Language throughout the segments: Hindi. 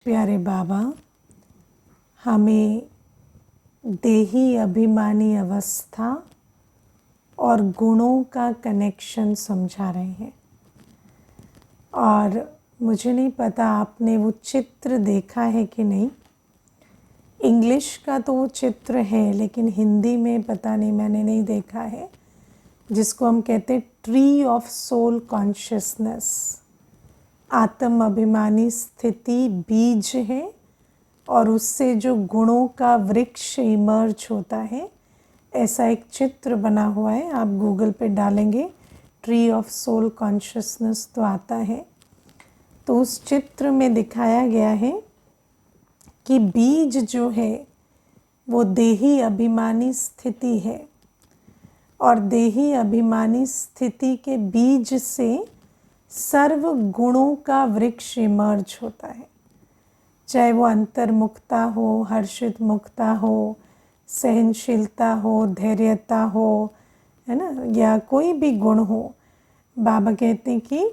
प्यारे बाबा, हमें देही अभिमानी अवस्था और गुणों का कनेक्शन समझा रहे हैं। और मुझे नहीं पता आपने वो चित्र देखा है कि नहीं। इंग्लिश का तो वो चित्र है, लेकिन हिंदी में पता नहीं, मैंने नहीं देखा है, जिसको हम कहते हैं ट्री ऑफ सोल कॉन्शियसनेस। आत्म अभिमानी स्थिति बीज है और उससे जो गुणों का वृक्ष इमर्ज होता है, ऐसा एक चित्र बना हुआ है। आप गूगल पे डालेंगे ट्री ऑफ सोल कॉन्शियसनेस तो आता है। तो उस चित्र में दिखाया गया है कि बीज जो है वो देही अभिमानी स्थिति है, और देही अभिमानी स्थिति के बीज से सर्व गुणों का वृक्ष इमर्ज होता है। चाहे वो अंतर्मुखता हो, हर्षित मुक्ता हो, सहनशीलता हो, धैर्यता हो, है ना, या कोई भी गुण हो। बाबा कहते हैं कि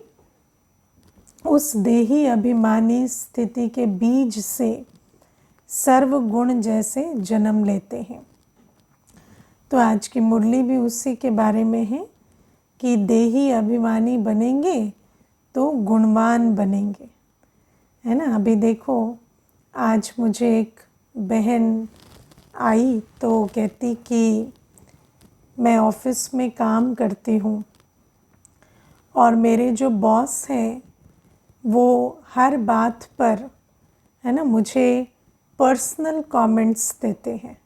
उस देही अभिमानी स्थिति के बीज से सर्व गुण जैसे जन्म लेते हैं। तो आज की मुरली भी उसी के बारे में है कि देही अभिमानी बनेंगे तो गुणवान बनेंगे, है ना। अभी देखो, आज मुझे एक बहन आई तो कहती कि मैं ऑफिस में काम करती हूँ और मेरे जो बॉस हैं वो हर बात पर, है ना, मुझे पर्सनल कमेंट्स देते हैं,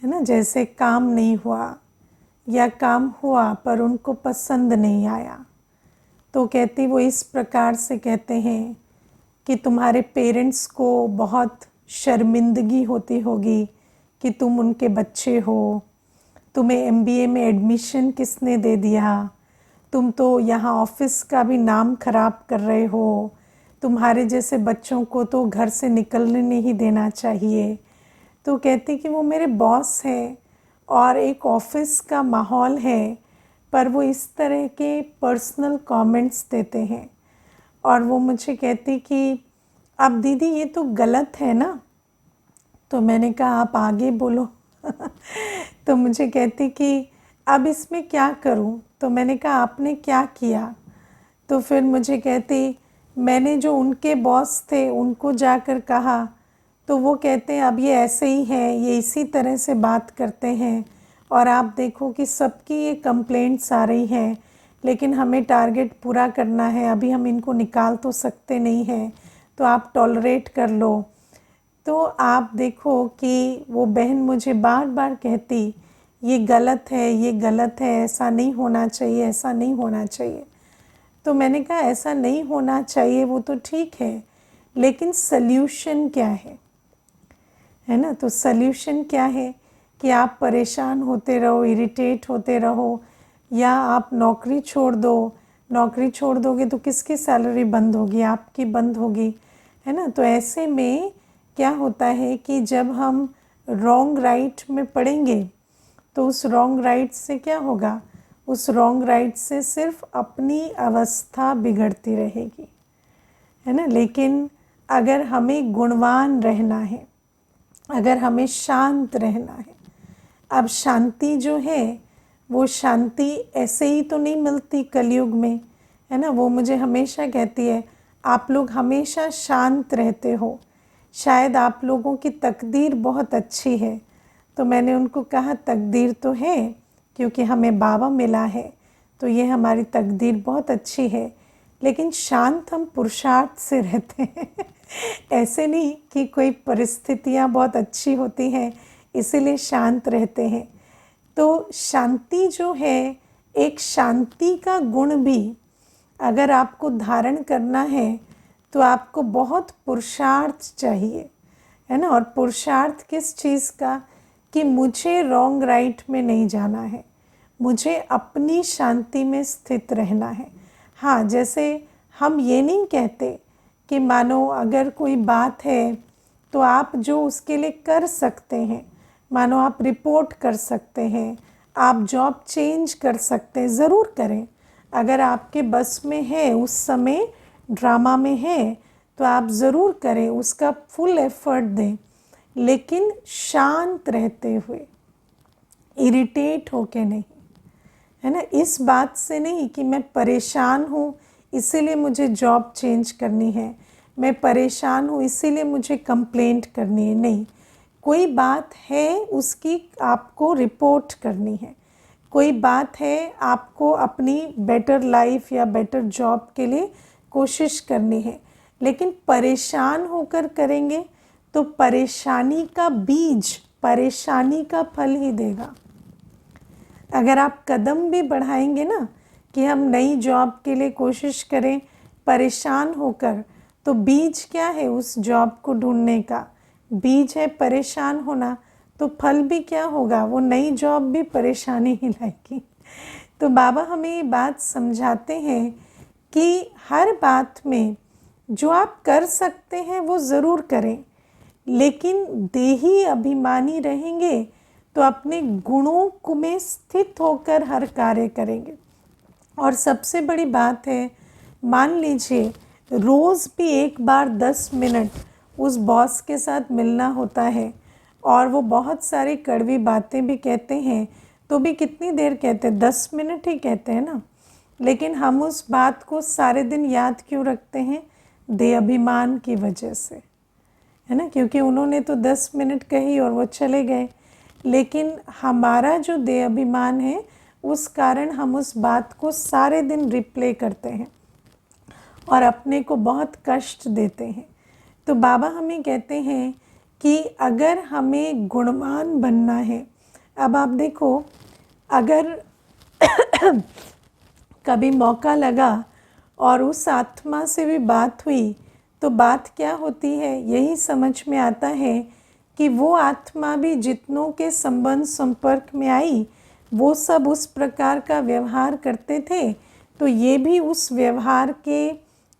है ना। जैसे काम नहीं हुआ या काम हुआ पर उनको पसंद नहीं आया, तो कहती वो इस प्रकार से कहते हैं कि तुम्हारे पेरेंट्स को बहुत शर्मिंदगी होती होगी कि तुम उनके बच्चे हो, तुम्हें एमबीए में एडमिशन किसने दे दिया, तुम तो यहाँ ऑफिस का भी नाम खराब कर रहे हो, तुम्हारे जैसे बच्चों को तो घर से निकलने नहीं देना चाहिए। तो कहती कि वो मेरे बॉस हैं और एक ऑफिस का माहौल है, पर वो इस तरह के पर्सनल कमेंट्स देते हैं। और वो मुझे कहती कि अब दीदी ये तो गलत है ना। तो मैंने कहा आप आगे बोलो। तो मुझे कहती कि अब इसमें क्या करूं। तो मैंने कहा आपने क्या किया। तो फिर मुझे कहती मैंने जो उनके बॉस थे उनको जाकर कहा, तो वो कहते हैं अब ये ऐसे ही है, ये इसी तरह से बात करते हैं, और आप देखो कि सबकी ये कंप्लेंट्स आ रही हैं, लेकिन हमें टारगेट पूरा करना है, अभी हम इनको निकाल तो सकते नहीं हैं, तो आप टॉलरेट कर लो। तो आप देखो कि वो बहन मुझे बार बार कहती ये गलत है, ये गलत है, ऐसा नहीं होना चाहिए, ऐसा नहीं होना चाहिए। तो मैंने कहा ऐसा नहीं होना चाहिए वो तो ठीक है, लेकिन सल्यूशन क्या है ना। तो सल्यूशन क्या है कि आप परेशान होते रहो, इरिटेट होते रहो, या आप नौकरी छोड़ दो। नौकरी छोड़ दोगे तो किसकी सैलरी बंद होगी? आपकी बंद होगी, है ना। तो ऐसे में क्या होता है कि जब हम रॉन्ग राइट में पड़ेंगे तो उस रॉन्ग राइट से क्या होगा? उस रॉन्ग राइट से सिर्फ अपनी अवस्था बिगड़ती रहेगी, है ना। लेकिन अगर हमें गुणवान रहना है, अगर हमें शांत रहना है, अब शांति जो है वो शांति ऐसे ही तो नहीं मिलती कलयुग में, है ना। वो मुझे हमेशा कहती है आप लोग हमेशा शांत रहते हो, शायद आप लोगों की तकदीर बहुत अच्छी है। तो मैंने उनको कहा तकदीर तो है, क्योंकि हमें बाबा मिला है, तो ये हमारी तकदीर बहुत अच्छी है, लेकिन शांत हम पुरुषार्थ से रहते हैं। ऐसे नहीं कि कोई परिस्थितियाँ बहुत अच्छी होती हैं इसीलिए शांत रहते हैं। तो शांति जो है, एक शांति का गुण भी अगर आपको धारण करना है तो आपको बहुत पुरुषार्थ चाहिए, है ना। और पुरुषार्थ किस चीज़ का? कि मुझे रॉन्ग राइट में नहीं जाना है, मुझे अपनी शांति में स्थित रहना है। हाँ, जैसे हम ये नहीं कहते कि मानो अगर कोई बात है तो आप जो उसके लिए कर सकते हैं, मानो आप रिपोर्ट कर सकते हैं, आप जॉब चेंज कर सकते हैं, ज़रूर करें। अगर आपके बस में है, उस समय ड्रामा में है, तो आप ज़रूर करें, उसका फुल एफर्ट दें, लेकिन शांत रहते हुए, इरिटेट होके नहीं, है ना। इस बात से नहीं कि मैं परेशान हूँ इसीलिए मुझे जॉब चेंज करनी है, मैं परेशान हूँ इसीलिए मुझे कंप्लेंट करनी है, नहीं। कोई बात है उसकी आपको रिपोर्ट करनी है, कोई बात है आपको अपनी बेटर लाइफ या बेटर जॉब के लिए कोशिश करनी है, लेकिन परेशान होकर करेंगे तो परेशानी का बीज परेशानी का फल ही देगा। अगर आप कदम भी बढ़ाएंगे ना कि हम नई जॉब के लिए कोशिश करें परेशान होकर, तो बीज क्या है उस जॉब को ढूंढने का? बीज है परेशान होना, तो फल भी क्या होगा? वो नई जॉब भी परेशानी ही लाएगी। तो बाबा हमें ये बात समझाते हैं कि हर बात में जो आप कर सकते हैं वो ज़रूर करें, लेकिन देही अभिमानी रहेंगे तो अपने गुणों में स्थित होकर हर कार्य करेंगे। और सबसे बड़ी बात है, मान लीजिए रोज़ भी एक बार 10 मिनट उस बॉस के साथ मिलना होता है और वो बहुत सारी कड़वी बातें भी कहते हैं, तो भी कितनी देर कहते हैं? 10 मिनट ही कहते हैं ना। लेकिन हम उस बात को सारे दिन याद क्यों रखते हैं? देह अभिमान की वजह से, है ना, क्योंकि उन्होंने तो 10 मिनट कही और वो चले गए। लेकिन हमारा जो देह अभिमान है उस कारण हम उस बात को सारे दिन रिप्ले करते हैं और अपने को बहुत कष्ट देते हैं। तो बाबा हमें कहते हैं कि अगर हमें गुणवान बनना है, अब आप देखो, अगर कभी मौका लगा और उस आत्मा से भी बात हुई, तो बात क्या होती है? यही समझ में आता है कि वो आत्मा भी जितनों के संबंध संपर्क में आई वो सब उस प्रकार का व्यवहार करते थे, तो ये भी उस व्यवहार के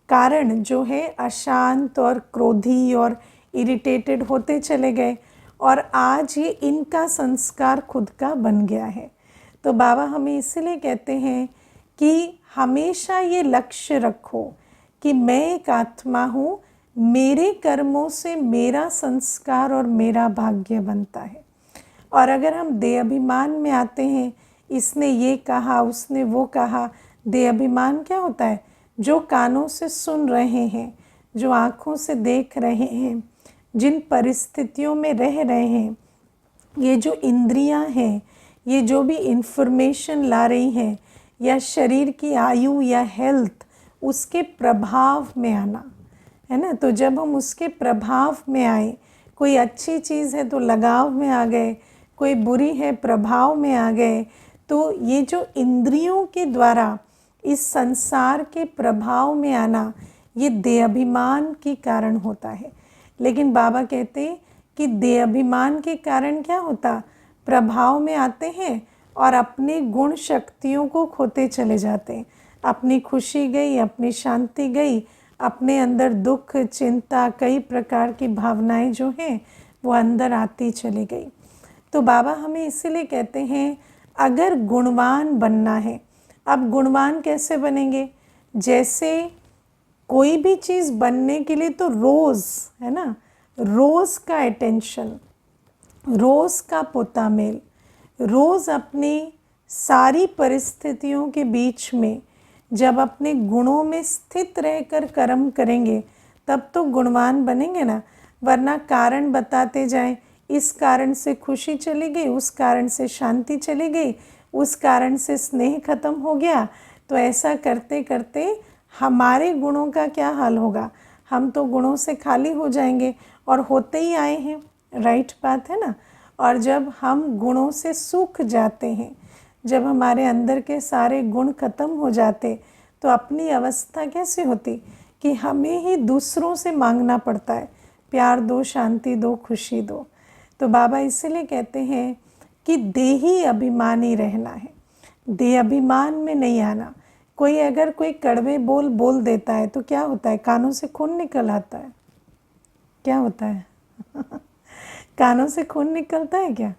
कारण जो है अशांत और क्रोधी और इरिटेटेड होते चले गए, और आज ये इनका संस्कार खुद का बन गया है। तो बाबा हमें इसलिए कहते हैं कि हमेशा ये लक्ष्य रखो कि मैं एक आत्मा हूँ, मेरे कर्मों से मेरा संस्कार और मेरा भाग्य बनता है। और अगर हम देह अभिमान में आते हैं, इसने ये कहा उसने वो कहा, देह अभिमान क्या होता है? जो कानों से सुन रहे हैं, जो आँखों से देख रहे हैं, जिन परिस्थितियों में रह रहे हैं, ये जो इंद्रियां हैं, ये जो भी इन्फॉर्मेशन ला रही हैं, या शरीर की आयु या हेल्थ, उसके प्रभाव में आना, है ना। तो जब हम उसके प्रभाव में आए, कोई अच्छी चीज़ है तो लगाव में आ गए, कोई बुरी है प्रभाव में आ गए, तो ये जो इंद्रियों के द्वारा इस संसार के प्रभाव में आना, ये देह अभिमान के कारण होता है। लेकिन बाबा कहते कि देह अभिमान के कारण क्या होता? प्रभाव में आते हैं और अपने गुण शक्तियों को खोते चले जाते हैं। अपनी खुशी गई, अपनी शांति गई, अपने अंदर दुख चिंता कई प्रकार की भावनाएं जो हैं वो अंदर आती चली गई। तो बाबा हमें इसीलिए कहते हैं अगर गुणवान बनना है, अब गुणवान कैसे बनेंगे? जैसे कोई भी चीज़ बनने के लिए तो रोज़, है ना, रोज़ का अटेंशन, रोज़ का पोतामेल, रोज़ अपनी सारी परिस्थितियों के बीच में जब अपने गुणों में स्थित रहकर कर्म करेंगे तब तो गुणवान बनेंगे ना। वरना कारण बताते जाएं, इस कारण से खुशी चली गई, उस कारण से शांति चली गई, उस कारण से स्नेह खत्म हो गया, तो ऐसा करते करते हमारे गुणों का क्या हाल होगा? हम तो गुणों से खाली हो जाएंगे और होते ही आए हैं, राइट बात है ना। और जब हम गुणों से सूख जाते हैं, जब हमारे अंदर के सारे गुण खत्म हो जाते, तो अपनी अवस्था कैसी होती कि हमें ही दूसरों से मांगना पड़ता है, प्यार दो, शांति दो, खुशी दो। तो बाबा इसीलिए कहते हैं कि देही अभिमानी रहना है, देह अभिमान में नहीं आना। कोई अगर कोई कड़वे बोल बोल देता है तो क्या होता है? कानों से खून निकल आता है। क्या होता है? कानों से खून निकलता है क्या?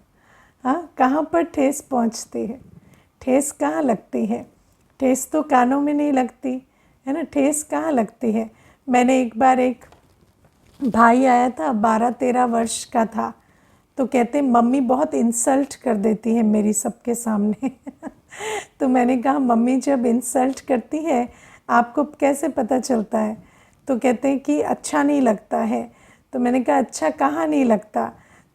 हाँ, कहाँ पर ठेस पहुँचती है? ठेस कहाँ लगती है? ठेस तो कानों में नहीं लगती, है ना। ठेस कहाँ लगती है? मैंने एक बार एक भाई आया था, 12-13 वर्ष का था, तो कहते मम्मी बहुत इंसल्ट कर देती है मेरी सबके सामने। तो मैंने कहा मम्मी जब इंसल्ट करती है आपको कैसे पता चलता है? तो कहते हैं कि अच्छा नहीं लगता है। तो मैंने कहा अच्छा कहाँ नहीं लगता?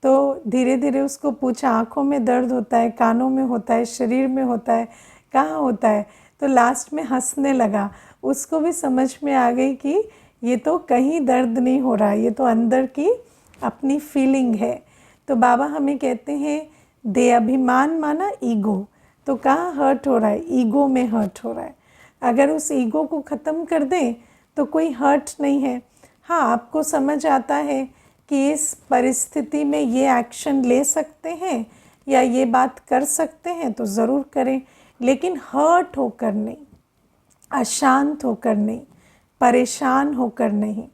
तो धीरे धीरे उसको पूछा, आँखों में दर्द होता है, कानों में होता है, शरीर में होता है, कहाँ होता है? तो लास्ट में हंसने लगा। उसको भी समझ में आ गई कि ये तो कहीं दर्द नहीं हो रहा, ये तो अंदर की अपनी फीलिंग है। तो बाबा हमें कहते हैं दे अभिमान माना ईगो, तो कहाँ हर्ट हो रहा है? ईगो में हर्ट हो रहा है। अगर उस ईगो को ख़त्म कर दें तो कोई हर्ट नहीं है। हाँ, आपको समझ आता है कि इस परिस्थिति में ये एक्शन ले सकते हैं या ये बात कर सकते हैं तो ज़रूर करें, लेकिन हर्ट होकर नहीं, अशांत होकर नहीं, परेशान होकर नहीं।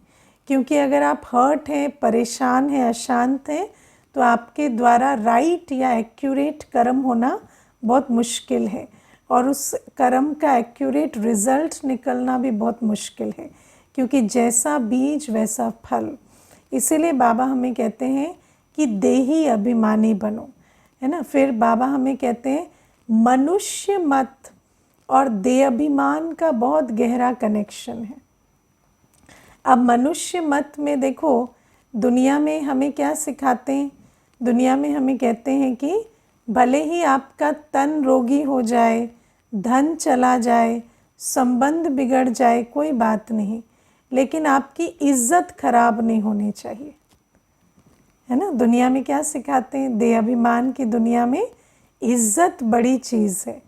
क्योंकि अगर आप हर्ट हैं, परेशान हैं, अशांत हैं तो आपके द्वारा राइट या एक्यूरेट कर्म होना बहुत मुश्किल है, और उस कर्म का एक्यूरेट रिज़ल्ट निकलना भी बहुत मुश्किल है, क्योंकि जैसा बीज वैसा फल। इसीलिए बाबा हमें कहते हैं कि देही अभिमानी बनो, है ना। फिर बाबा हमें कहते हैं मनुष्य मत और देह अभिमान का बहुत गहरा कनेक्शन है। अब मनुष्य मत में देखो, दुनिया में हमें क्या सिखाते हैं? दुनिया में हमें कहते हैं कि भले ही आपका तन रोगी हो जाए, धन चला जाए, संबंध बिगड़ जाए, कोई बात नहीं, लेकिन आपकी इज्जत खराब नहीं होनी चाहिए, है ना। दुनिया में क्या सिखाते हैं? देह अभिमान की दुनिया में इज्जत बड़ी चीज़ है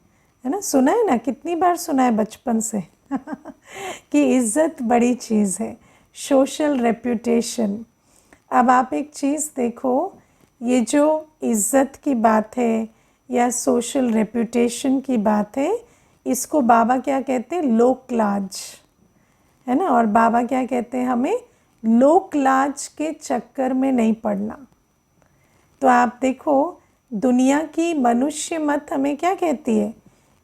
ना। सुना है ना, कितनी बार सुना है बचपन से कि इज्जत बड़ी चीज़ है, सोशल रेप्यूटेशन। अब आप एक चीज़ देखो, ये जो इज्जत की बात है या सोशल रेप्यूटेशन की बात है, इसको बाबा क्या कहते हैं? लोक लाज, है ना। और बाबा क्या कहते हैं? हमें लोक लाज के चक्कर में नहीं पड़ना। तो आप देखो, दुनिया की मनुष्य मत हमें क्या कहती है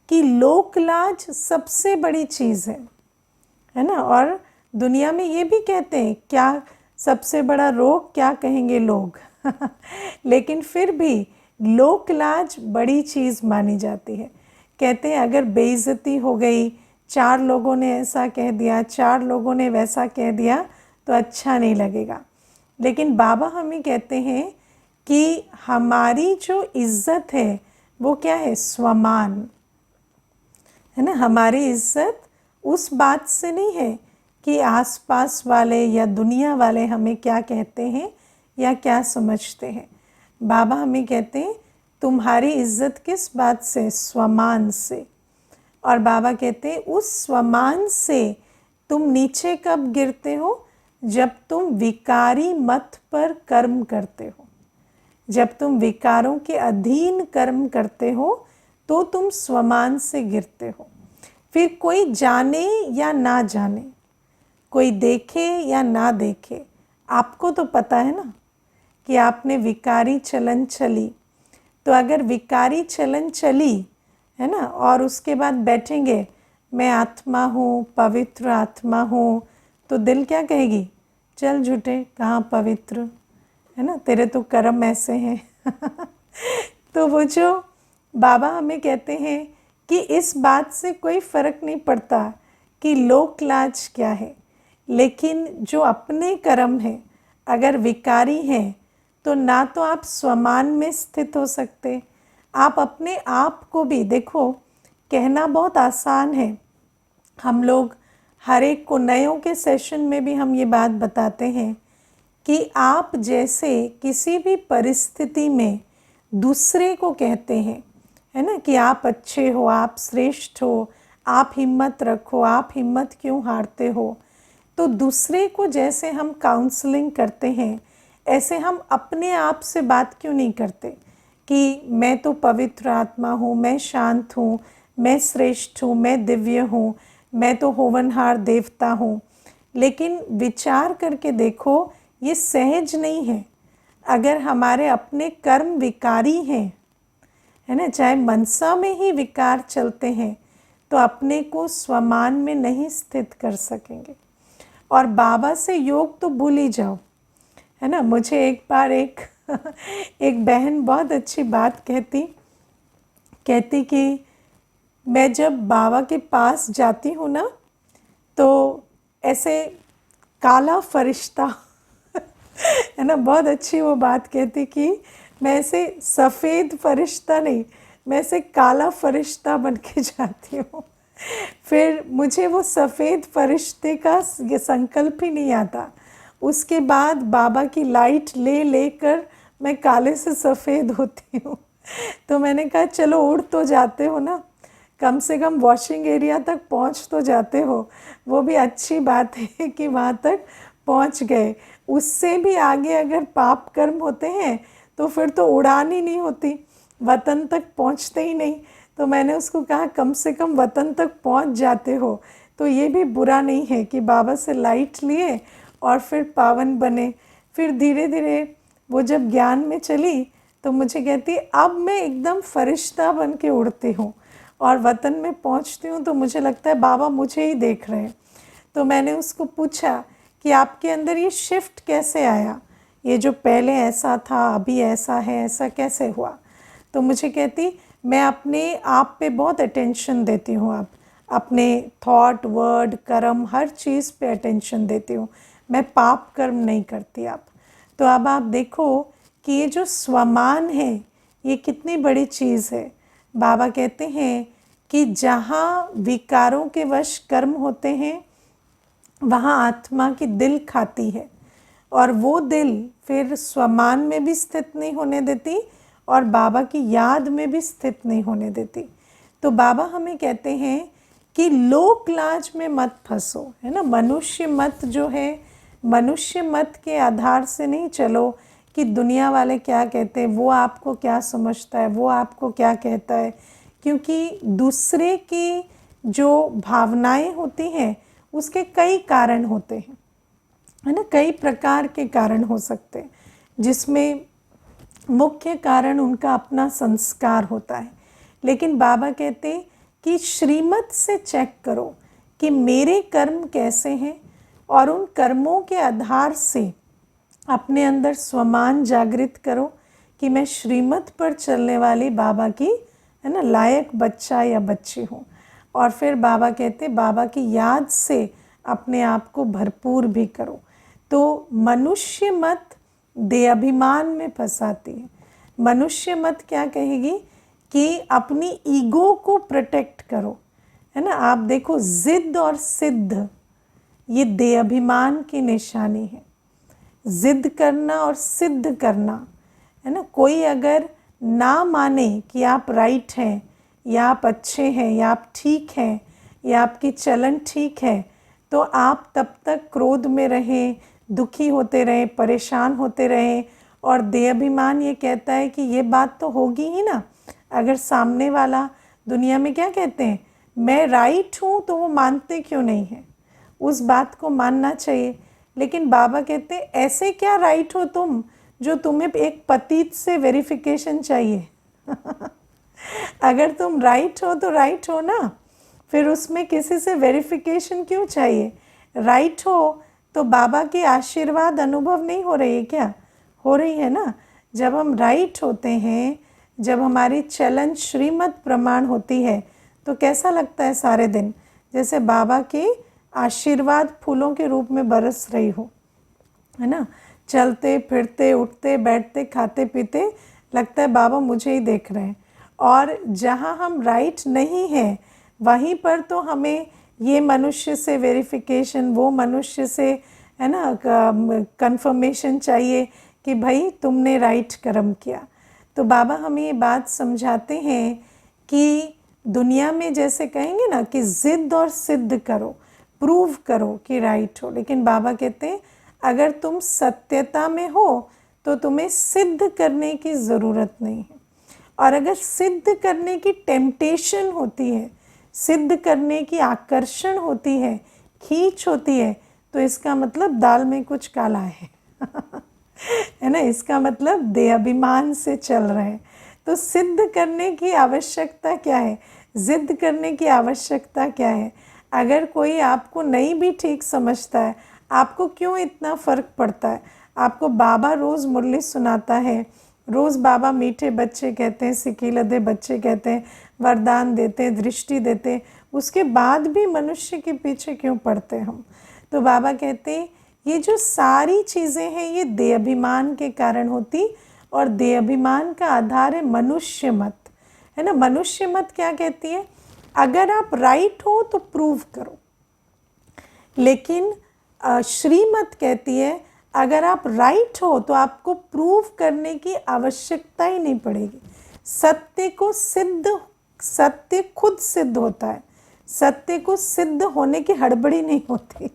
कि लोक लाज सबसे बड़ी चीज़ है ना। और दुनिया में ये भी कहते हैं क्या सबसे बड़ा रोग क्या कहेंगे लोग लेकिन फिर भी लोक लाज बड़ी चीज़ मानी जाती है। कहते हैं अगर बेइज्जती हो गई, 4 लोगों ने ऐसा कह दिया, 4 लोगों ने वैसा कह दिया, तो अच्छा नहीं लगेगा। लेकिन बाबा हमें कहते हैं कि हमारी जो इज्जत है वो क्या है? स्वमान, है ना। हमारी इज्जत उस बात से नहीं है कि आसपास वाले या दुनिया वाले हमें क्या कहते हैं या क्या समझते हैं। बाबा हमें कहते हैं तुम्हारी इज्जत किस बात से? स्वमान से। और बाबा कहते हैं उस स्वमान से तुम नीचे कब गिरते हो? जब तुम विकारी मत पर कर्म करते हो, जब तुम विकारों के अधीन कर्म करते हो तो तुम स्वमान से गिरते हो। फिर कोई जाने या ना जाने, कोई देखे या ना देखे, आपको तो पता है ना कि आपने विकारी चलन चली। तो अगर विकारी चलन चली, है ना, और उसके बाद बैठेंगे मैं आत्मा हूँ, पवित्र आत्मा हूँ, तो दिल क्या कहेगी? चल झूठे, कहाँ पवित्र, है ना, तेरे तो कर्म ऐसे हैं तो वो जो बाबा हमें कहते हैं कि इस बात से कोई फ़र्क नहीं पड़ता कि लोक लाज क्या है, लेकिन जो अपने कर्म हैं अगर विकारी हैं तो ना तो आप स्वमान में स्थित हो सकते, आप अपने आप को भी देखो। कहना बहुत आसान है, हम लोग हर एक को नयों के सेशन में भी हम ये बात बताते हैं कि आप जैसे किसी भी परिस्थिति में दूसरे को कहते हैं, है ना, कि आप अच्छे हो, आप श्रेष्ठ हो, आप हिम्मत रखो, आप हिम्मत क्यों हारते हो, तो दूसरे को जैसे हम काउंसलिंग करते हैं ऐसे हम अपने आप से बात क्यों नहीं करते कि मैं तो पवित्र आत्मा हूँ, मैं शांत हूँ, मैं श्रेष्ठ हूँ, मैं दिव्य हूँ, मैं तो होवनहार देवता हूँ। लेकिन विचार करके देखो ये सहज नहीं है। अगर हमारे अपने कर्म विकारी हैं, है ना, चाहे मनसा में ही विकार चलते हैं, तो अपने को स्वमान में नहीं स्थित कर सकेंगे। और बाबा से योग तो भूल ही जाओ, है ना। मुझे एक बार एक एक बहन बहुत अच्छी बात कहती कि मैं जब बाबा के पास जाती हूँ ना, तो ऐसे काला फरिश्ता है ना, बहुत अच्छी वो बात कहती कि मैं ऐसे सफ़ेद फरिश्ता नहीं, मैं ऐसे काला फरिश्ता बन के जाती हूँ। फिर मुझे वो सफ़ेद फरिश्ते का ये संकल्प ही नहीं आता। उसके बाद बाबा की लाइट ले लेकर मैं काले से सफ़ेद होती हूँ। तो मैंने कहा चलो उड़ तो जाते हो ना, कम से कम वॉशिंग एरिया तक पहुँच तो जाते हो, वो भी अच्छी बात है कि वहाँ तक पहुँच गए। उससे भी आगे अगर पाप कर्म होते हैं तो फिर तो उड़ान ही नहीं होती, वतन तक पहुँचते ही नहीं। तो मैंने उसको कहा कम से कम वतन तक पहुँच जाते हो, तो ये भी बुरा नहीं है कि बाबा से लाइट लिए और फिर पावन बने। फिर धीरे धीरे वो जब ज्ञान में चली तो मुझे कहती अब मैं एकदम फरिश्ता बन के उड़ती हूँ और वतन में पहुँचती हूँ तो मुझे लगता है बाबा मुझे ही देख रहे हैं। तो मैंने उसको पूछा कि आपके अंदर ये शिफ्ट कैसे आया, ये जो पहले ऐसा था अभी ऐसा है, ऐसा कैसे हुआ। तो मुझे कहती मैं अपने आप पे बहुत अटेंशन देती हूँ, अब अपने थॉट वर्ड कर्म हर चीज़ पे अटेंशन देती हूँ, मैं पाप कर्म नहीं करती अब। तो अब आप देखो कि ये जो स्वमान है ये कितनी बड़ी चीज़ है। बाबा कहते हैं कि जहाँ विकारों के वश कर्म होते हैं वहाँ आत्मा की दिल खाती है, और वो दिल फिर स्वमान में भी स्थित नहीं होने देती और बाबा की याद में भी स्थित नहीं होने देती। तो बाबा हमें कहते हैं कि लोक लाज में मत फंसो, है ना। मनुष्य मत जो है, मनुष्य मत के आधार से नहीं चलो कि दुनिया वाले क्या कहते हैं, वो आपको क्या समझता है, वो आपको क्या कहता है। क्योंकि दूसरे की जो भावनाएं होती हैं उसके कई कारण होते हैं, है ना, कई प्रकार के कारण हो सकते हैं, जिसमें मुख्य कारण उनका अपना संस्कार होता है। लेकिन बाबा कहते हैं कि श्रीमत से चेक करो कि मेरे कर्म कैसे हैं, और उन कर्मों के आधार से अपने अंदर स्वमान जागृत करो कि मैं श्रीमत पर चलने वाली बाबा की, है ना, लायक बच्चा या बच्ची हूँ। और फिर बाबा कहते बाबा की याद से अपने आप को भरपूर भी करो। तो मनुष्य मत दे अभिमान में फंसाती है। मनुष्य मत क्या कहेगी कि अपनी ईगो को प्रोटेक्ट करो, है ना। आप देखो जिद और सिद्ध ये दे अभिमान की निशानी है। जिद करना और सिद्ध करना, है ना। कोई अगर ना माने कि आप राइट हैं या आप अच्छे हैं या आप ठीक हैं या आपकी चलन ठीक है, तो आप तब तक क्रोध में रहें, दुखी होते रहें, परेशान होते रहें। और देह अभिमान ये कहता है कि ये बात तो होगी ही ना। अगर सामने वाला दुनिया में क्या कहते हैं, मैं राइट हूँ, तो वो मानते क्यों नहीं हैं, उस बात को मानना चाहिए। लेकिन बाबा कहते हैं ऐसे क्या राइट हो तुम जो तुम्हें एक पतित से वेरिफिकेशन चाहिए। अगर तुम राइट हो तो राइट हो ना, फिर उसमें किसी से वेरिफिकेशन क्यों चाहिए। राइट हो तो बाबा की आशीर्वाद अनुभव नहीं हो रही है क्या, हो रही है ना। जब हम राइट होते हैं, जब हमारी चलन श्रीमत प्रमाण होती है, तो कैसा लगता है सारे दिन, जैसे बाबा के आशीर्वाद फूलों के रूप में बरस रही हो, है ना। चलते फिरते उठते बैठते खाते पीते लगता है बाबा मुझे ही देख रहे हैं। और जहाँ हम राइट नहीं हैं वहीं पर तो हमें ये मनुष्य से वेरिफिकेशन, वो मनुष्य से, है ना, कंफर्मेशन चाहिए कि भाई तुमने राइट कर्म किया। तो बाबा हमें ये बात समझाते हैं कि दुनिया में जैसे कहेंगे ना कि जिद और सिद्ध करो, प्रूव करो कि राइट हो। लेकिन बाबा कहते हैं अगर तुम सत्यता में हो तो तुम्हें सिद्ध करने की ज़रूरत नहीं है। और अगर सिद्ध करने की टेम्पटेशन होती है, सिद्ध करने की आकर्षण होती है, खींच होती है, तो इसका मतलब दाल में कुछ काला है। है ना, इसका मतलब देह अभिमान से चल रहे हैं। तो सिद्ध करने की आवश्यकता क्या है, जिद करने की आवश्यकता क्या है। अगर कोई आपको नहीं भी ठीक समझता है, आपको क्यों इतना फ़र्क पड़ता है। आपको बाबा रोज़ मुरली सुनाता है, रोज़ बाबा मीठे बच्चे कहते हैं, सिकीलधे बच्चे कहते हैं, वरदान देते हैं, दृष्टि देते हैं, उसके बाद भी मनुष्य के पीछे क्यों पड़ते हम? तो बाबा कहते हैं ये जो सारी चीज़ें हैं ये देह अभिमान के कारण होती, और देह अभिमान का आधार है मनुष्य मत, है ना। मनुष्य मत क्या कहती है? अगर आप राइट हो तो प्रूव करो, लेकिन श्रीमत कहती है अगर आप राइट हो तो आपको प्रूव करने की आवश्यकता ही नहीं पड़ेगी। सत्य खुद सिद्ध होता है, सत्य को सिद्ध होने की हड़बड़ी नहीं होती,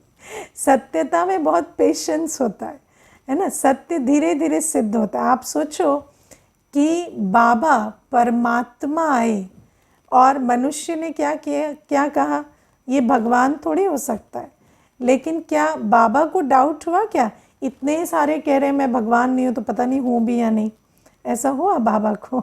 सत्यता में बहुत पेशेंस होता है ना। सत्य धीरे धीरे सिद्ध होता है। आप सोचो कि बाबा परमात्मा आए और मनुष्य ने क्या किया, क्या कहा, ये भगवान थोड़ी हो सकता है। लेकिन क्या बाबा को डाउट हुआ क्या? इतने सारे कह रहे हैं मैं भगवान नहीं हूँ तो पता नहीं हूँ भी या नहीं, ऐसा हुआ बाबा को?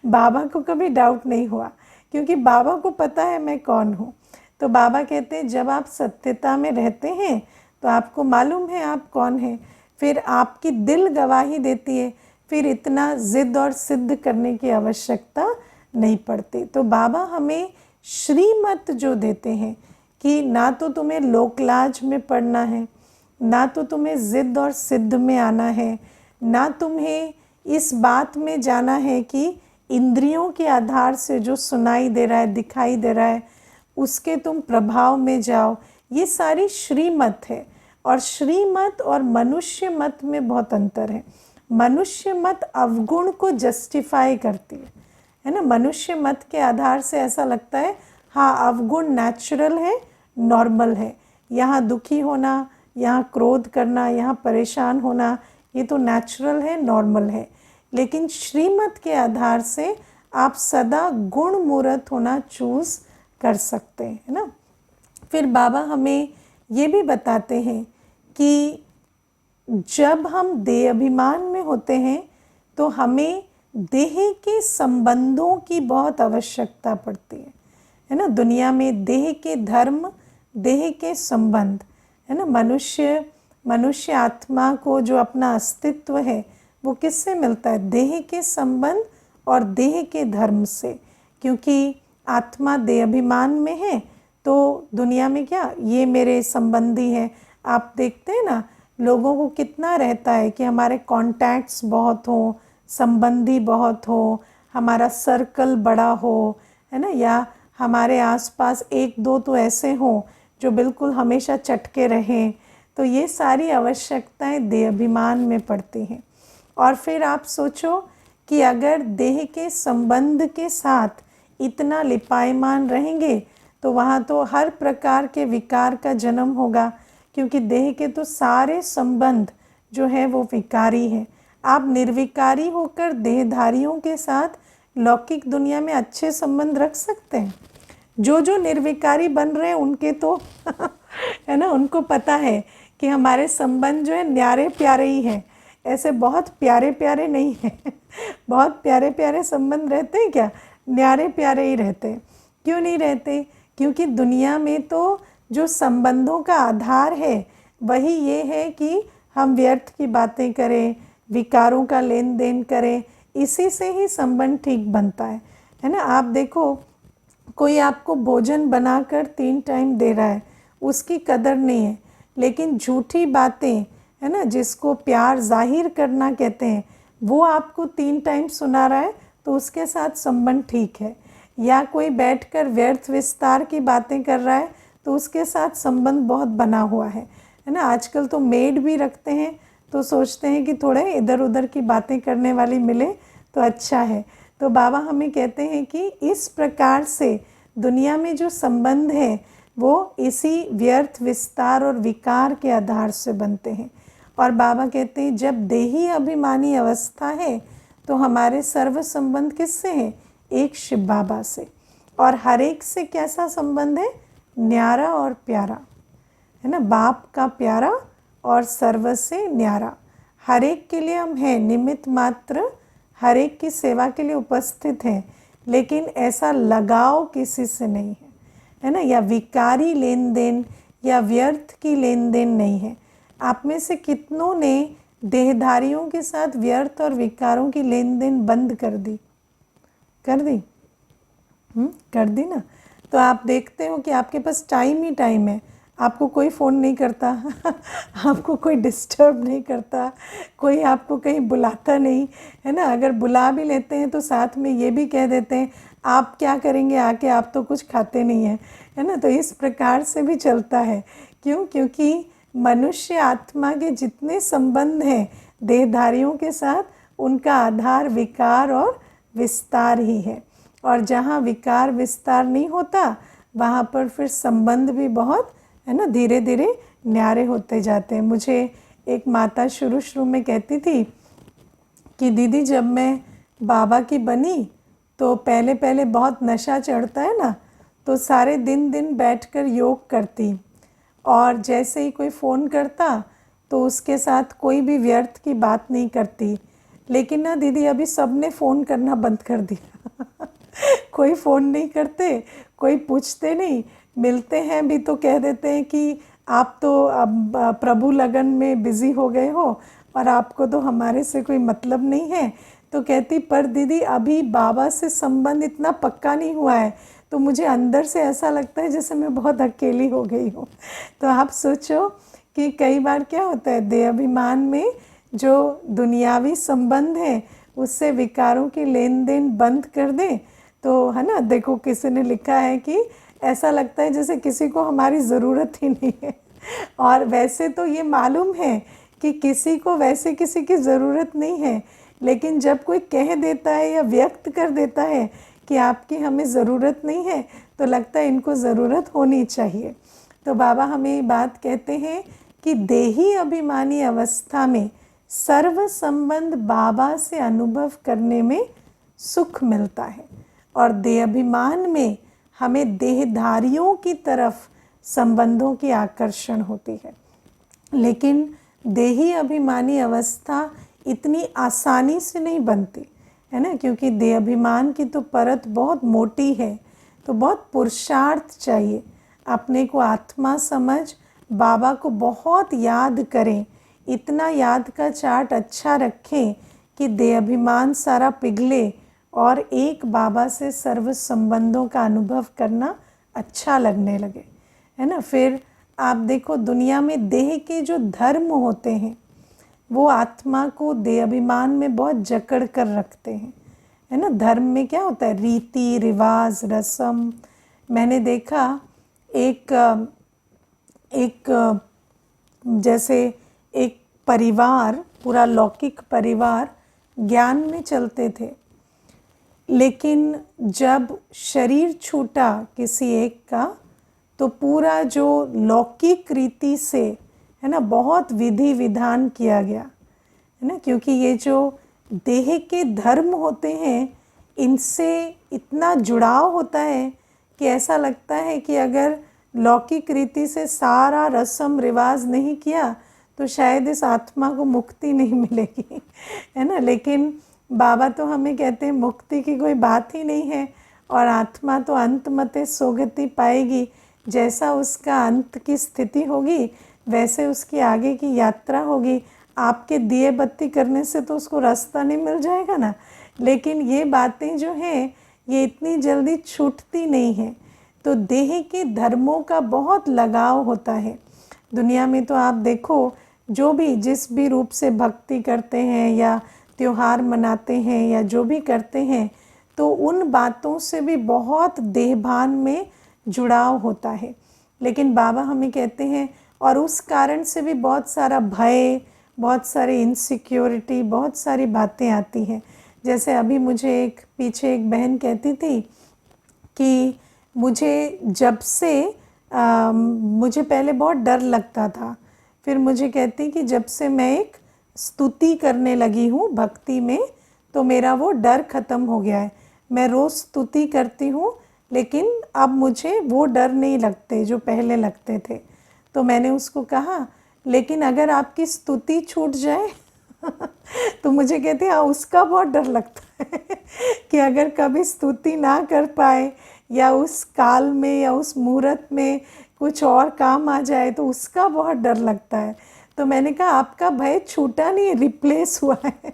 बाबा को कभी डाउट नहीं हुआ, क्योंकि बाबा को पता है मैं कौन हूँ। तो बाबा कहते हैं जब आप सत्यता में रहते हैं तो आपको मालूम है आप कौन हैं, फिर आपकी दिल गवाही देती है, फिर इतना जिद और सिद्ध करने की आवश्यकता नहीं पड़ती। तो बाबा हमें श्रीमत जो देते हैं कि ना तो तुम्हें लोकलाज में पढ़ना है, ना तो तुम्हें जिद और सिद्ध में आना है, ना तुम्हें इस बात में जाना है कि इंद्रियों के आधार से जो सुनाई दे रहा है, दिखाई दे रहा है, उसके तुम प्रभाव में जाओ। ये सारी श्रीमत है, और श्रीमत और मनुष्य मत में बहुत अंतर है। मनुष्य मत अवगुण को जस्टिफाई करती है ना। मनुष्य मत के आधार से ऐसा लगता है हाँ अवगुण नेचुरल है, नॉर्मल है, यहाँ दुखी होना, यहाँ क्रोध करना, यहाँ परेशान होना, ये तो नेचुरल है, नॉर्मल है। लेकिन श्रीमत के आधार से आप सदा गुण मूर्त होना चूज़ कर सकते हैं, है ना। फिर बाबा हमें ये भी बताते हैं कि जब हम देह अभिमान में होते हैं तो हमें देह के संबंधों की बहुत आवश्यकता पड़ती है ना। दुनिया में देह के धर्म, देह के संबंध, है ना। मनुष्य आत्मा को जो अपना अस्तित्व है वो किससे मिलता है? देह के संबंध और देह के धर्म से। क्योंकि आत्मा देह अभिमान में है तो दुनिया में क्या, ये मेरे संबंधी हैं। आप देखते हैं ना लोगों को कितना रहता है कि हमारे कॉन्टैक्ट्स बहुत हो, संबंधी बहुत हो, हमारा सर्कल बड़ा हो, है ना, या हमारे आसपास एक दो तो ऐसे हों जो बिल्कुल हमेशा चटके रहें। तो ये सारी आवश्यकताएं देह अभिमान में पड़ती हैं। और फिर आप सोचो कि अगर देह के संबंध के साथ इतना लिपायमान रहेंगे तो वहाँ तो हर प्रकार के विकार का जन्म होगा, क्योंकि देह के तो सारे संबंध जो है वो विकारी हैं। आप निर्विकारी होकर देहधारियों के साथ लौकिक दुनिया में अच्छे संबंध रख सकते हैं। जो निर्विकारी बन रहे हैं उनके तो है ना, उनको पता है कि हमारे संबंध जो है न्यारे प्यारे ही हैं, ऐसे बहुत प्यारे प्यारे नहीं हैं। बहुत प्यारे प्यारे संबंध रहते हैं क्या? न्यारे प्यारे ही रहते हैं। क्यों नहीं रहते? क्योंकि दुनिया में तो जो संबंधों का आधार है वही ये है कि हम व्यर्थ की बातें करें, विकारों का लेन देन करें, इसी से ही संबंध ठीक बनता है ना। आप देखो कोई आपको भोजन बनाकर 3 टाइम दे रहा है, उसकी कदर नहीं है, लेकिन झूठी बातें, है ना, जिसको प्यार जाहिर करना कहते हैं, वो आपको 3 टाइम सुना रहा है तो उसके साथ संबंध ठीक है। या कोई बैठकर व्यर्थ विस्तार की बातें कर रहा है तो उसके साथ संबंध बहुत बना हुआ है ना। आजकल तो मेड भी रखते हैं तो सोचते हैं कि थोड़े इधर उधर की बातें करने वाली मिले तो अच्छा है। तो बाबा हमें कहते हैं कि इस प्रकार से दुनिया में जो संबंध है वो इसी व्यर्थ विस्तार और विकार के आधार से बनते हैं। और बाबा कहते हैं जब देही अभिमानी अवस्था है तो हमारे सर्व संबंध किससे हैं? एक शिव बाबा से। और हर एक से कैसा संबंध है? न्यारा और प्यारा, है ना। बाप का प्यारा और सर्व से न्यारा। हर एक के लिए हम हैं निमित्त मात्र, हर एक की सेवा के लिए उपस्थित हैं, लेकिन ऐसा लगाव किसी से नहीं है ना। या विकारी लेन देन या व्यर्थ की लेन देन नहीं है। आप में से कितनों ने देहधारियों के साथ व्यर्थ और विकारों की लेन देन बंद कर दी। कर दी? कर दी ना। तो आप देखते हो कि आपके पास टाइम ही टाइम है, आपको कोई फ़ोन नहीं करता आपको कोई डिस्टर्ब नहीं करता, कोई आपको कहीं बुलाता नहीं है ना। अगर बुला भी लेते हैं तो साथ में ये भी कह देते हैं आप क्या करेंगे आके, आप तो कुछ खाते नहीं हैं, है ना। तो इस प्रकार से भी चलता है। क्यों? क्योंकि मनुष्य आत्मा के जितने संबंध हैं देहधारियों के साथ, उनका आधार विकार और विस्तार ही है। और जहाँ विकार विस्तार नहीं होता वहाँ पर फिर संबंध भी बहुत, है ना, धीरे धीरे न्यारे होते जाते हैं। मुझे एक माता शुरू शुरू में कहती थी कि दीदी जब मैं बाबा की बनी तो पहले पहले बहुत नशा चढ़ता है ना, तो सारे दिन बैठकर योग करती, और जैसे ही कोई फ़ोन करता तो उसके साथ कोई भी व्यर्थ की बात नहीं करती। लेकिन ना दीदी अभी सब ने फ़ोन करना बंद कर दिया कोई फ़ोन नहीं करते, कोई पूछते नहीं, मिलते हैं भी तो कह देते हैं कि आप तो अब प्रभु लगन में बिज़ी हो गए हो और आपको तो हमारे से कोई मतलब नहीं है। तो कहती पर दीदी अभी बाबा से संबंध इतना पक्का नहीं हुआ है, तो मुझे अंदर से ऐसा लगता है जैसे मैं बहुत अकेली हो गई हूँ। तो आप सोचो कि कई बार क्या होता है, देह अभिमान में जो दुनियावी संबंध है उससे विकारों की लेन देन बंद कर दें तो, है ना। देखो किसी ने लिखा है कि ऐसा लगता है जैसे किसी को हमारी ज़रूरत ही नहीं है। और वैसे तो ये मालूम है कि किसी को वैसे किसी की ज़रूरत नहीं है, लेकिन जब कोई कह देता है या व्यक्त कर देता है कि आपकी हमें ज़रूरत नहीं है, तो लगता है इनको ज़रूरत होनी चाहिए। तो बाबा हमें ये बात कहते हैं कि देही अभिमानी अवस्था में सर्व संबंध बाबा से अनुभव करने में सुख मिलता है, और देह अभिमान में हमें देहधारियों की तरफ संबंधों की आकर्षण होती है। लेकिन देही अभिमानी अवस्था इतनी आसानी से नहीं बनती, है ना, क्योंकि देह अभिमान की तो परत बहुत मोटी है, तो बहुत पुरुषार्थ चाहिए। अपने को आत्मा समझ बाबा को बहुत याद करें, इतना याद का चार्ट अच्छा रखें कि देह अभिमान सारा पिघले और एक बाबा से सर्व संबंधों का अनुभव करना अच्छा लगने लगे, है ना। फिर आप देखो दुनिया में देह के जो धर्म होते हैं वो आत्मा को देह अभिमान में बहुत जकड़ कर रखते हैं, है ना। धर्म में क्या होता है, रीति रिवाज रस्म। मैंने देखा एक जैसे एक परिवार, पूरा लौकिक परिवार ज्ञान में चलते थे, लेकिन जब शरीर छूटा किसी एक का तो पूरा जो लौकिक रीति से, है ना, बहुत विधि विधान किया गया, है ना। क्योंकि ये जो देह के धर्म होते हैं इनसे इतना जुड़ाव होता है कि ऐसा लगता है कि अगर लौकिक रीति से सारा रस्म रिवाज नहीं किया तो शायद इस आत्मा को मुक्ति नहीं मिलेगी, है ना। लेकिन बाबा तो हमें कहते हैं मुक्ति की कोई बात ही नहीं है, और आत्मा तो अंत मते सोगति पाएगी। जैसा उसका अंत की स्थिति होगी वैसे उसकी आगे की यात्रा होगी। आपके दिए बत्ती करने से तो उसको रास्ता नहीं मिल जाएगा ना। लेकिन ये बातें जो हैं ये इतनी जल्दी छूटती नहीं हैं। तो देह के धर्मों का बहुत लगाव होता है। दुनिया में तो आप देखो जो भी जिस भी रूप से भक्ति करते हैं या त्योहार मनाते हैं या जो भी करते हैं, तो उन बातों से भी बहुत देहभान में जुड़ाव होता है। लेकिन बाबा हमें कहते हैं, और उस कारण से भी बहुत सारा भय, बहुत सारी इनसिक्योरिटी, बहुत सारी बातें आती हैं। जैसे अभी मुझे पीछे एक बहन कहती थी कि मुझे जब से मुझे पहले बहुत डर लगता था, फिर मुझे कहती कि जब से मैं एक स्तुति करने लगी हूँ भक्ति में तो मेरा वो डर ख़त्म हो गया है। मैं रोज़ स्तुति करती हूँ, लेकिन अब मुझे वो डर नहीं लगते जो पहले लगते थे। तो मैंने उसको कहा लेकिन अगर आपकी स्तुति छूट जाए तो मुझे कहती हाँ उसका बहुत डर लगता है कि अगर कभी स्तुति ना कर पाए या उस काल में या उस मुहूर्त में कुछ और काम आ जाए तो उसका बहुत डर लगता है। तो मैंने कहा आपका भय छूटा नहीं, रिप्लेस हुआ है।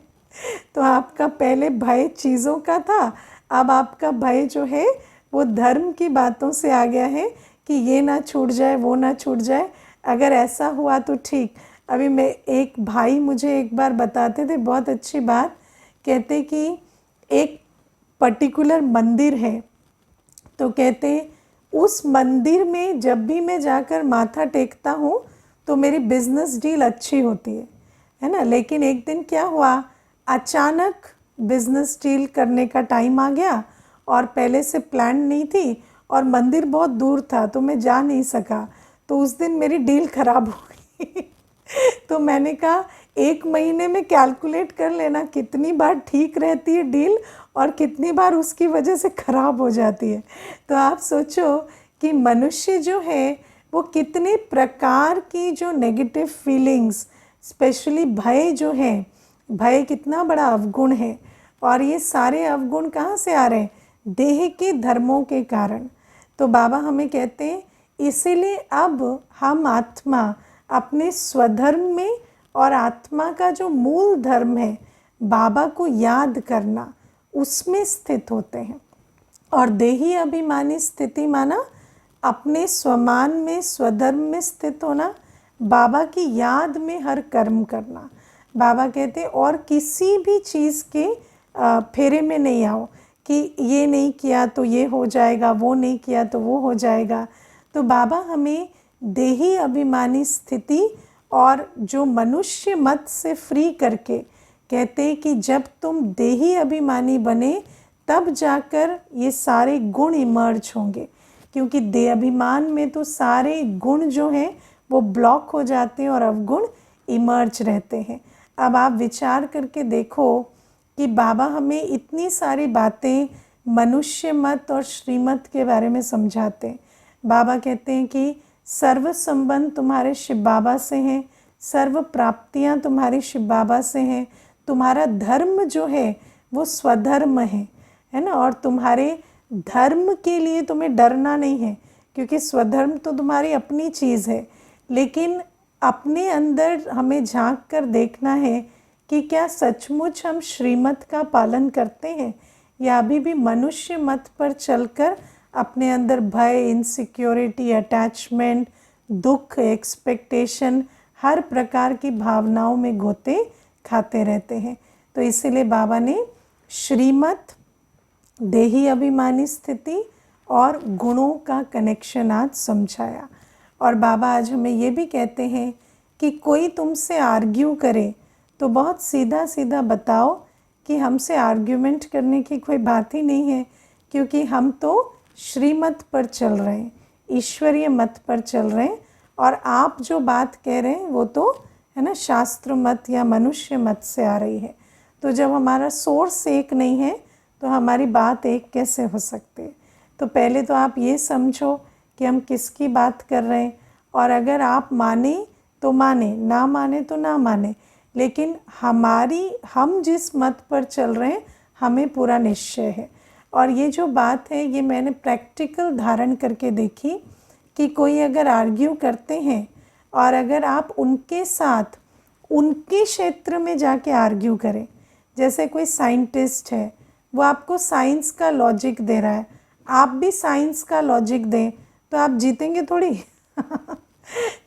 तो आपका पहले भय चीज़ों का था, अब आपका भय जो है वो धर्म की बातों से आ गया है कि ये ना छूट जाए, वो ना छूट जाए। अगर ऐसा हुआ तो ठीक। अभी मैं, एक भाई मुझे एक बार बताते थे बहुत अच्छी बात, कहते कि एक पर्टिकुलर मंदिर है, तो कहते उस मंदिर में जब भी मैं जाकर माथा टेकता हूँ तो मेरी बिजनेस डील अच्छी होती है ना। लेकिन एक दिन क्या हुआ, अचानक बिजनेस डील करने का टाइम आ गया और पहले से प्लान नहीं थी और मंदिर बहुत दूर था तो मैं जा नहीं सका, तो उस दिन मेरी डील ख़राब हो गई। तो मैंने कहा 1 महीने में कैलकुलेट कर लेना कितनी बार ठीक रहती है डील और कितनी बार उसकी वजह से ख़राब हो जाती है। तो आप सोचो कि मनुष्य जो है वो कितने प्रकार की जो नेगेटिव फीलिंग्स, स्पेशली भय जो है, भय कितना बड़ा अवगुण है। और ये सारे अवगुण कहाँ से आ रहे हैं? देह के धर्मों के कारण। तो बाबा हमें कहते हैं इसीलिए अब हम आत्मा अपने स्वधर्म में और आत्मा का जो मूल धर्म है बाबा को याद करना, उसमें स्थित होते हैं। और देही अभिमानी स्थिति माना अपने स्वमान में, स्वधर्म में स्थित होना, बाबा की याद में हर कर्म करना। बाबा कहते और किसी भी चीज़ के फेरे में नहीं आओ कि ये नहीं किया तो ये हो जाएगा, वो नहीं किया तो वो हो जाएगा। तो बाबा हमें देही अभिमानी स्थिति और जो मनुष्य मत से फ्री करके कहते हैं कि जब तुम देही अभिमानी बने तब जाकर ये सारे गुण इमर्ज होंगे, क्योंकि देह अभिमान में तो सारे गुण जो हैं वो ब्लॉक हो जाते हैं और अवगुण इमर्ज रहते हैं। अब आप विचार करके देखो कि बाबा हमें इतनी सारी बातें मनुष्य मत और श्रीमत के बारे में समझाते हैं। बाबा कहते हैं कि सर्व संबंध तुम्हारे शिव बाबा से हैं, सर्व प्राप्तियां तुम्हारी शिव बाबा से हैं, तुम्हारा धर्म जो है वो स्वधर्म है ना। और तुम्हारे धर्म के लिए तुम्हें डरना नहीं है, क्योंकि स्वधर्म तो तुम्हारी अपनी चीज़ है। लेकिन अपने अंदर हमें झांक कर देखना है कि क्या सचमुच हम श्रीमत का पालन करते हैं या अभी भी मनुष्य मत पर चलकर अपने अंदर भय, इनसिक्योरिटी, अटैचमेंट, दुख, एक्सपेक्टेशन, हर प्रकार की भावनाओं में गोते खाते रहते हैं। तो इसीलिए बाबा ने श्रीमत, देही अभिमानी स्थिति और गुणों का कनेक्शन आज समझाया। और बाबा आज हमें ये भी कहते हैं कि कोई तुमसे आर्ग्यू करे तो बहुत सीधा सीधा बताओ कि हमसे आर्ग्यूमेंट करने की कोई बात ही नहीं है, क्योंकि हम तो श्रीमत पर चल रहे हैं, ईश्वरीय मत पर चल रहे हैं। और आप जो बात कह रहे हैं वो तो है ना शास्त्र मत या मनुष्य मत से आ रही है। तो जब हमारा सोर्स एक नहीं है तो हमारी बात एक कैसे हो सकती है? तो पहले तो आप ये समझो कि हम किसकी बात कर रहे हैं, और अगर आप माने तो माने, ना माने तो ना माने, लेकिन हम जिस मत पर चल रहे हैं हमें पूरा निश्चय है। और ये जो बात है ये मैंने प्रैक्टिकल धारण करके देखी कि कोई अगर आर्ग्यू करते हैं और अगर आप उनके साथ उनके क्षेत्र में जाके आर्ग्यू करें, जैसे कोई साइंटिस्ट है वो आपको साइंस का लॉजिक दे रहा है, आप भी साइंस का लॉजिक दें, तो आप जीतेंगे थोड़ी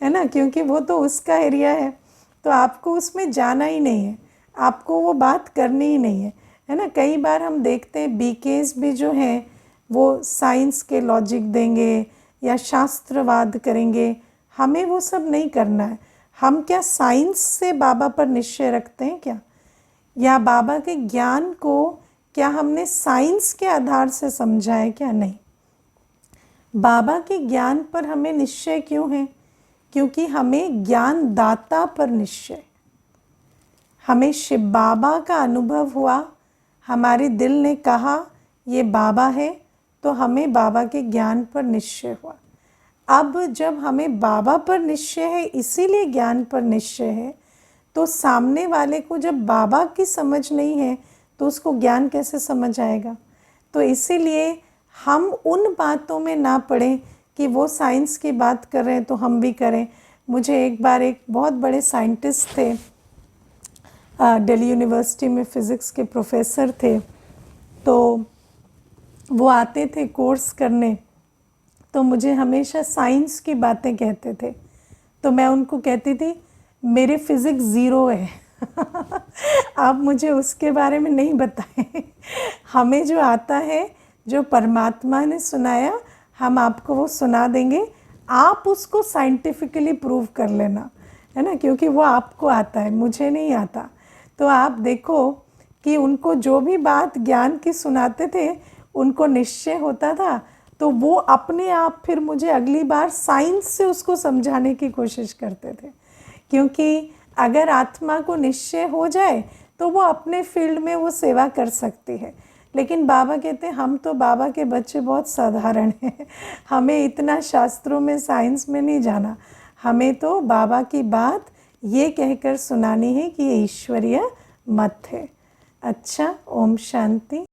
है ना, क्योंकि वो तो उसका एरिया है, तो आपको उसमें जाना ही नहीं है, आपको वो बात करनी ही नहीं है ना। कई बार हम देखते हैं बीकेस भी जो हैं वो साइंस के लॉजिक देंगे या शास्त्रवाद करेंगे, हमें वो सब नहीं करना है। हम क्या साइंस से बाबा पर निश्चय रखते हैं क्या? या बाबा के ज्ञान को क्या हमने साइंस के आधार से समझा है क्या? नहीं। बाबा के ज्ञान पर हमें निश्चय क्यों है? क्योंकि हमें ज्ञान दाता पर निश्चय, हमें शिव बाबा का अनुभव हुआ, हमारे दिल ने कहा ये बाबा है, तो हमें बाबा के ज्ञान पर निश्चय हुआ। अब जब हमें बाबा पर निश्चय है, इसीलिए ज्ञान पर निश्चय है, तो सामने वाले को जब बाबा की समझ नहीं है तो उसको ज्ञान कैसे समझ आएगा? तो इसीलिए हम उन बातों में ना पड़ें कि वो साइंस की बात कर रहे हैं तो हम भी करें। मुझे एक बार एक बहुत बड़े साइंटिस्ट थे, दिल्ली यूनिवर्सिटी में फ़िज़िक्स के प्रोफेसर थे, तो वो आते थे कोर्स करने, तो मुझे हमेशा साइंस की बातें कहते थे। तो मैं उनको कहती थी मेरे फिज़िक्स ज़ीरो है आप मुझे उसके बारे में नहीं बताएं हमें जो आता है, जो परमात्मा ने सुनाया, हम आपको वो सुना देंगे, आप उसको साइंटिफिकली प्रूव कर लेना, है ना, क्योंकि वो आपको आता है, मुझे नहीं आता। तो आप देखो कि उनको जो भी बात ज्ञान की सुनाते थे उनको निश्चय होता था, तो वो अपने आप फिर मुझे अगली बार साइंस से उसको समझाने की कोशिश करते थे, क्योंकि अगर आत्मा को निश्चय हो जाए तो वो अपने फील्ड में वो सेवा कर सकती है। लेकिन बाबा कहते हैं हम तो बाबा के बच्चे बहुत साधारण हैं, हमें इतना शास्त्रों में साइंस में नहीं जाना, हमें तो बाबा की बात ये कहकर सुनानी है कि ये ईश्वरीय मत है। अच्छा, ओम शांति।